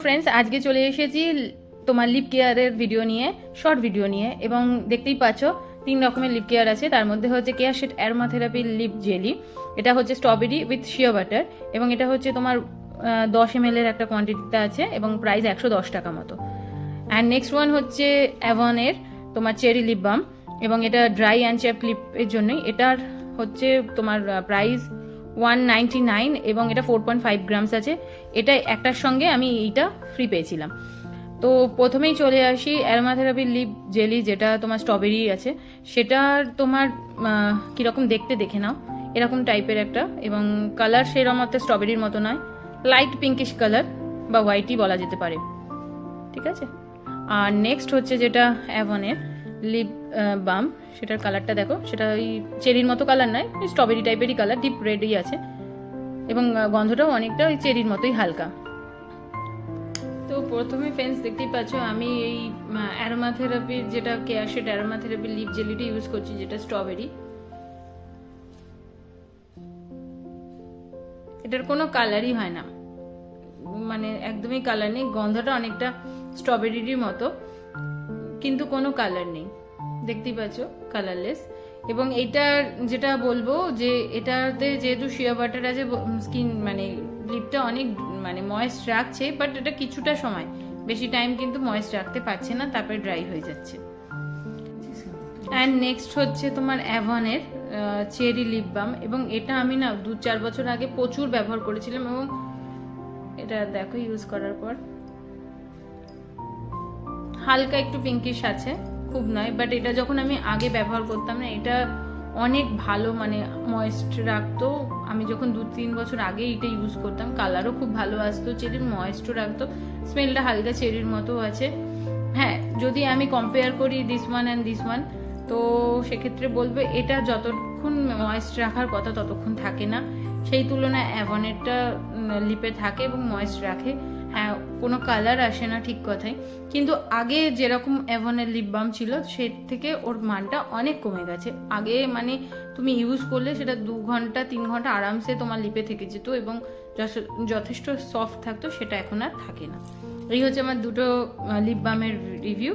Friends, আজকে চলে এসেছি তোমার লিপ কেয়ারের ভিডিও নিয়ে, শর্ট ভিডিও নিয়ে। এবং দেখতেই পাচ্ছ 3 রকমের লিপ কেয়ার আছে। তার মধ্যে হচ্ছে care shade aromatherapy lip jelly, এটা হচ্ছে স্ট্রবেরি উইথ শিয়া বাটার, এবং এটা হচ্ছে তোমার 10 ml এর একটা কোয়ান্টিটিতে আছে এবং প্রাইস 110 টাকা মতো। অ্যান্ড নেক্সট ওয়ান হচ্ছে অ্যাভনের তোমার চেরি লিপ বাম, এবং এটা ড্রাই অ্যান্ড চ্যাপ লিপের জন্যই। এটার হচ্ছে তোমার প্রাইস 199 এবং এটা 4.5 গ্রামস আছে। এটা একটার সঙ্গে আমি এইটা ফ্রি পেয়েছিলাম। তো প্রথমেই চলে আসি অ্যারোমাথেরাপি লিপ জেলি, যেটা তোমার স্ট্রবেরি আছে। সেটার তোমার কীরকম দেখতে দেখে নাও, এরকম টাইপের একটা, এবং কালার সেরকম মতো স্ট্রবেরির মতো নয়, লাইট পিঙ্কিশ কালার বা হোয়াইটই বলা যেতে পারে, ঠিক আছে। আর নেক্সট হচ্ছে যেটা অ্যাভনের লিপ বাম, সেটার কালারটা দেখো, সেটা ওই চেরির মতো কালার নয়, স্ট্রবেরি টাইপেরই কালার, ডিপ রেডই আছে, এবং গন্ধটাও অনেকটা ওই চেরির মতোই হালকা। তো প্রথমে ফ্রেন্ডস দেখতেই পাচ্ছ আমি এই অ্যারোমাথেরাপি, যেটা কেয়ার শেড অ্যারোমাথেরাপি লিপ জেলিটা ইউজ করছি, যেটা স্ট্রবেরি। এটার কোনো কালারই হয় না, মানে একদমই কালার নেই, গন্ধটা অনেকটা স্ট্রবেরির মতো, কিন্তু কোনো কালার নেই, দেখতেই পাচ্ছ কালারলেস। এবং এইটার যেটা বলবো যে এটাতে যেহেতু শিয়া বাটার আছে, স্কিন মানে লিপটা অনেক মানে ময়েস্ট রাখছে, বাট এটা কিছুটা সময়, বেশি টাইম কিন্তু ময়েস্ট রাখতে পারছে না, তারপরে ড্রাই হয়ে যাচ্ছে। অ্যান্ড নেক্সট হচ্ছে তোমার অ্যাভনের চেরি লিপ বাম, এবং এটা আমি না 2-4 বছর আগে প্রচুর ব্যবহার করেছিলাম, এবং এটা দেখো ইউজ করার পর হালকা একটু পিঙ্কিশ আছে, খুব নয়, বাট এটা যখন আমি আগে ব্যবহার করতাম না, এটা অনেক ভালো মানে ময়েস্ট রাখতো। আমি যখন 2-3 বছর আগে এটা ইউজ করতাম, কালারও খুব ভালো আসতো, চেরির ময়েস্টও রাখতো, স্মেলটা হালকা চেরির মতো আছে। হ্যাঁ, যদি আমি কম্পেয়ার করি this one and this one, তো সেক্ষেত্রে বলবো এটা যতক্ষণ ময়েস্ট রাখার কথা ততক্ষণ থাকে না, সেই তুলনায় অ্যাভনেরটা লিপে থাকে এবং ময়েস্ট রাখে। হ্যাঁ, কোনো কালার আসে না, ঠিক কথাই, কিন্তু আগে যেরকম অ্যাভনের লিপ বাম ছিল সে থেকে ওর মানটা অনেক কমে গেছে। আগে মানে তুমি ইউজ করলে সেটা 2 ঘন্টা 3 ঘন্টা আরামসে তোমার লিপে থেকে যেত এবং যথেষ্ট সফট থাকতো, সেটা এখন আর থাকে না। এই হচ্ছে আমার দুটো লিপ বামের রিভিউ।